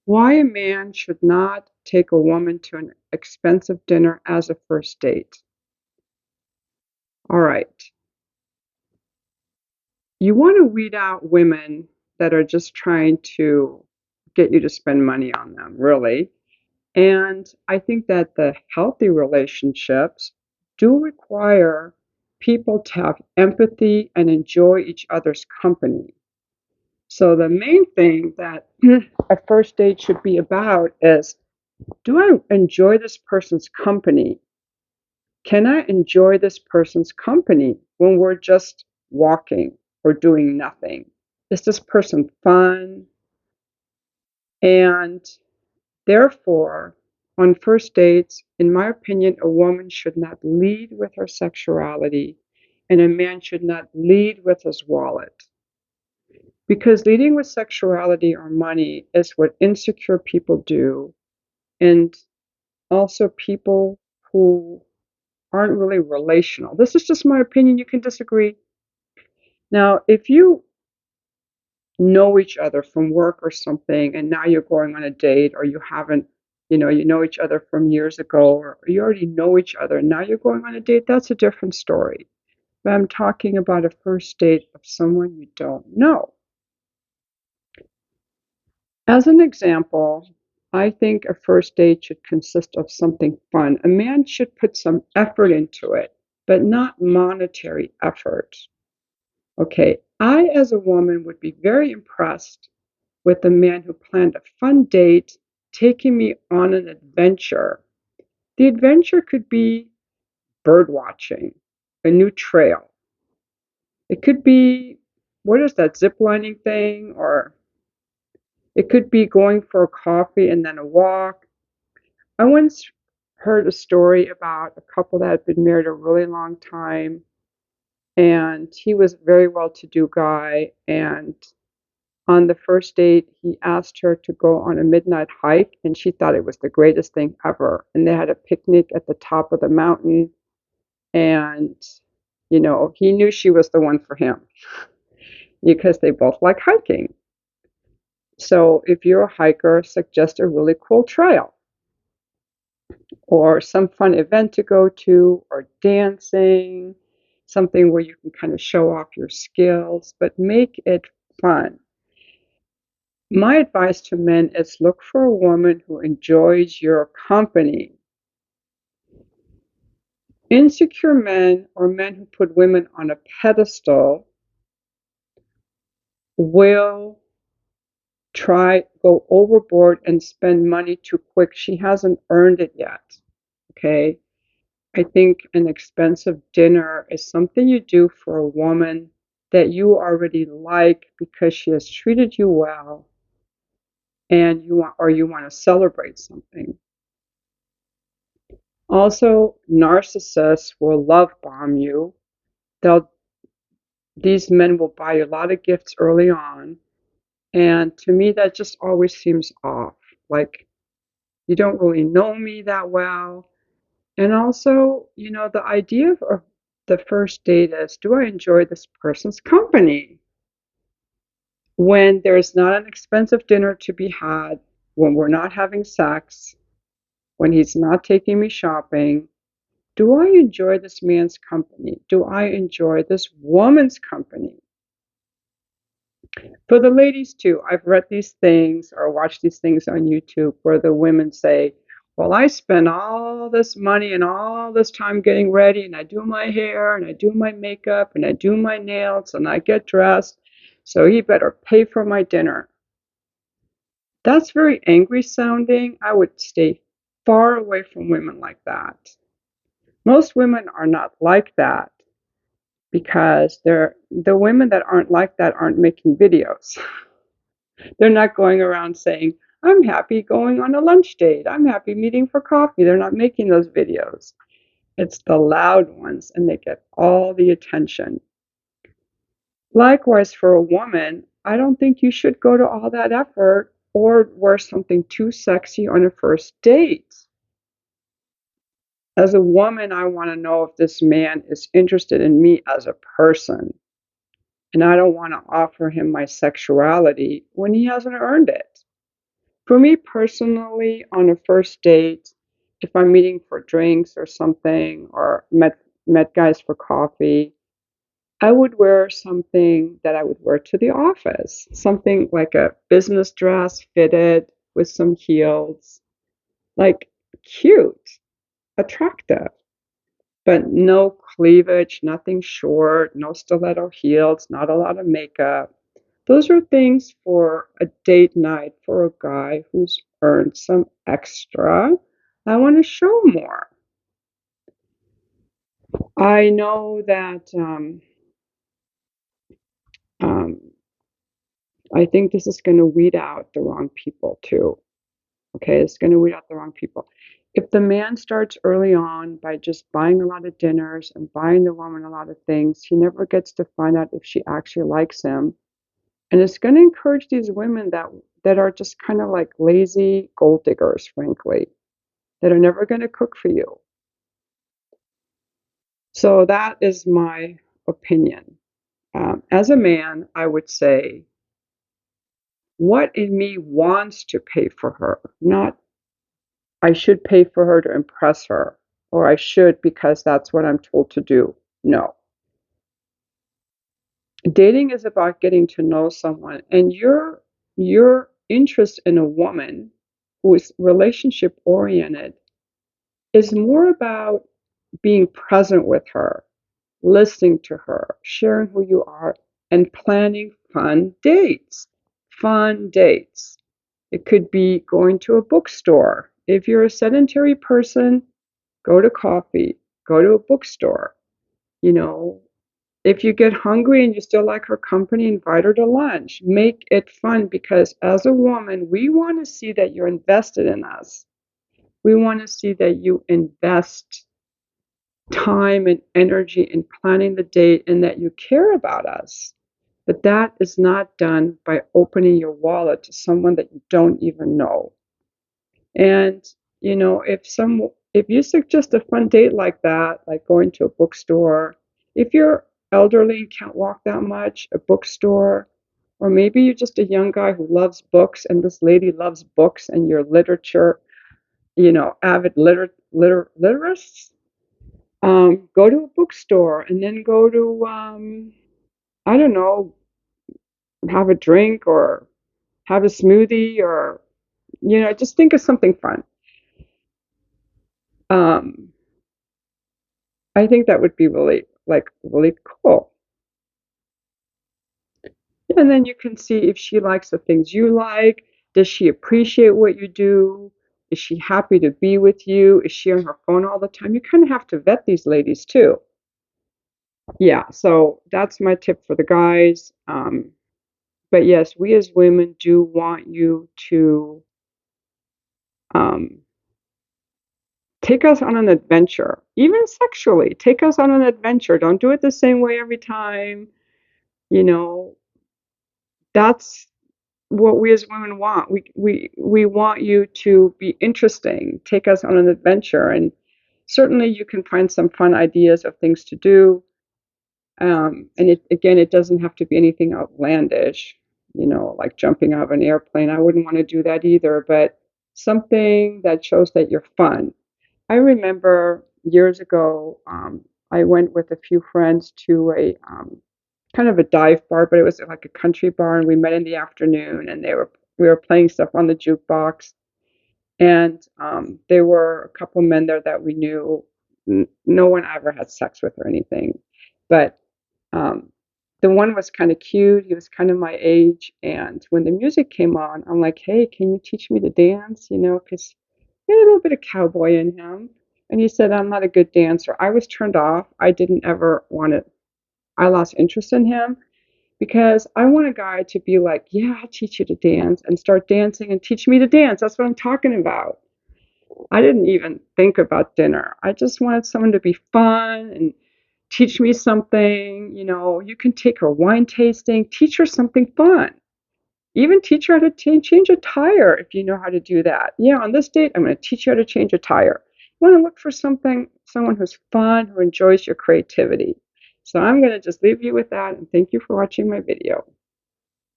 Why a man should not take a woman to an expensive dinner as a first date. All right. You want to weed out women that are just trying to get you to spend money on them, really. And I think that the healthy relationships do require people to have empathy and enjoy each other's company. So the main thing that a first date should be about is, do I enjoy this person's company? Can I enjoy this person's company when we're just walking or doing nothing? Is this person fun? And therefore, on first dates, in my opinion, a woman should not lead with her sexuality and a man should not lead with his wallet. Because leading with sexuality or money is what insecure people do, and also people who aren't really relational. This is just my opinion. You can disagree. Now, if you know each other from work or something, and now you're going on a date, or you haven't, you know each other from years ago, or you already know each other, and now you're going on a date, that's a different story. But I'm talking about a first date of someone you don't know. As an example, I think a first date should consist of something fun. A man should put some effort into it, but not monetary effort. Okay, I, as a woman, would be very impressed with a man who planned a fun date, taking me on an adventure. The adventure could be bird watching, a new trail. It could be, what is that, zip lining thing? Or it could be going for a coffee and then a walk. I once heard a story about a couple that had been married a really long time, and he was a very well to do guy. And on the first date, he asked her to go on a midnight hike, and she thought it was the greatest thing ever. And they had a picnic at the top of the mountain, and he knew she was the one for him because they both like hiking. So if you're a hiker, suggest a really cool trail or some fun event to go to, or dancing, something where you can kind of show off your skills, but make it fun. My advice to men is, look for a woman who enjoys your company. Insecure men, or men who put women on a pedestal, will go overboard and spend money too quick. She hasn't earned it yet. Okay. I think an expensive dinner is something you do for a woman that you already like because she has treated you well, and you want to celebrate something. Also, narcissists will love bomb you. They'll These men will buy you a lot of gifts early on, and to me that just always seems off. Like, you don't really know me that well. And also, the idea of the first date is, do I enjoy this person's company? When there's not an expensive dinner to be had, when we're not having sex, when he's not taking me shopping, do I enjoy this man's company? Do I enjoy this woman's company? For the ladies too, I've read these things or watched these things on YouTube where the women say, well, I spend all this money and all this time getting ready, and I do my hair and I do my makeup and I do my nails and I get dressed, so he better pay for my dinner. That's very angry sounding. I would stay far away from women like that. Most women are not like that because the women that aren't like that aren't making videos. They're not going around saying, I'm happy going on a lunch date. I'm happy meeting for coffee. They're not making those videos. It's the loud ones, and they get all the attention. Likewise, for a woman, I don't think you should go to all that effort or wear something too sexy on a first date. As a woman, I want to know if this man is interested in me as a person. And I don't want to offer him my sexuality when he hasn't earned it. For me personally, on a first date, if I'm meeting for drinks or something, or met guys for coffee, I would wear something that I would wear to the office. Something like a business dress, fitted with some heels, like cute, attractive, but no cleavage, nothing short, no stiletto heels, not a lot of makeup. Those are things for a date night for a guy who's earned some extra. I want to show more. I know that um, I think this is going to weed out the wrong people too. Okay, it's going to weed out the wrong people. If the man starts early on by just buying a lot of dinners and buying the woman a lot of things, he never gets to find out if she actually likes him. And it's going to encourage these women that are just kind of like lazy gold diggers, frankly, that are never going to cook for you. So that is my opinion. As a man, I would say, what in me wants to pay for her? Not I should pay for her to impress her, or I should because that's what I'm told to do. No. Dating is about getting to know someone, and your interest in a woman who is relationship oriented is more about being present with her, listening to her, sharing who you are, and planning fun dates. Fun dates. It could be going to a bookstore. If you're a sedentary person, go to coffee, go to a bookstore. You know, if you get hungry and you still like her company, invite her to lunch. Make it fun because as a woman, we want to see that you're invested in us. We want to see that you invest time and energy in planning the date and that you care about us. But that is not done by opening your wallet to someone that you don't even know. And if you suggest a fun date like that, like going to a bookstore, if you're elderly and can't walk that much, a bookstore, or maybe you're just a young guy who loves books and this lady loves books and you're literature, avid literists, go to a bookstore and then go to, I don't know, have a drink or have a smoothie or, just think of something fun. Um, I think that would be really, like, really cool. And then you can see if she likes the things you like. Does she appreciate what you do? Is she happy to be with you? Is she on her phone all the time? You kind of have to vet these ladies too. Yeah, so that's my tip for the guys. But yes, we as women do want you to um, take us on an adventure, even sexually. Take us on an adventure. Don't do it the same way every time. You know, that's what we as women want. We want you to be interesting, take us on an adventure, and certainly you can find some fun ideas of things to do. And it doesn't have to be anything outlandish, like jumping out of an airplane. I wouldn't want to do that either, but something that shows that you're fun. I remember years ago, I went with a few friends to a kind of a dive bar, but it was like a country bar, and we met in the afternoon, and we were playing stuff on the jukebox, and there were a couple men there that we knew. No one ever had sex with or anything, but um, the one was kind of cute. He was kind of my age, and when the music came on, I'm like, "Hey, can you teach me to dance?" Because he had a little bit of cowboy in him. And he said, "I'm not a good dancer." I was turned off. I didn't ever want to. I lost interest in him because I want a guy to be like, "Yeah, I'll teach you to dance," and start dancing and teach me to dance. That's what I'm talking about. I didn't even think about dinner. I just wanted someone to be fun and teach me something. You can take her wine tasting, teach her something fun. Even teach her how to change a tire if you know how to do that. Yeah, on this date, I'm going to teach you how to change a tire. You want to look for someone who's fun, who enjoys your creativity. So I'm going to just leave you with that, and thank you for watching my video.